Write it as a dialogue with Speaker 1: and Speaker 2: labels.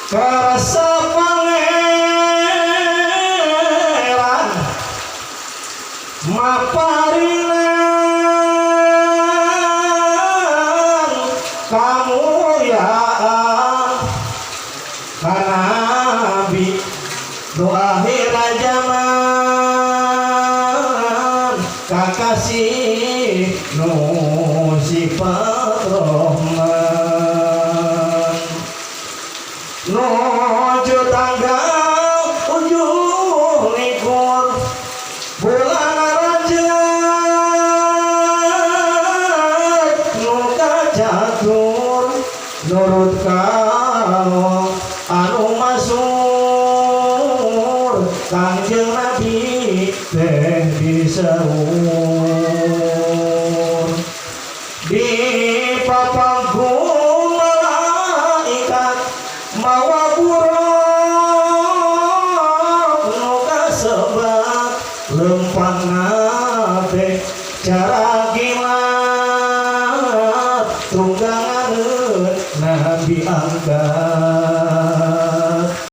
Speaker 1: karasa pangeran maparinan kamuliaan kana nabi nu akhir zaman kakasih nu sifat rahman nuju tanggal ujung likur bulan Rajab nu kacatur nurut karo anu masur Kangjeng Nabi teh diseur di papangku malaikat mawa buruk nu kasebat lempang nate cara gilat tunggangan Nabi angkat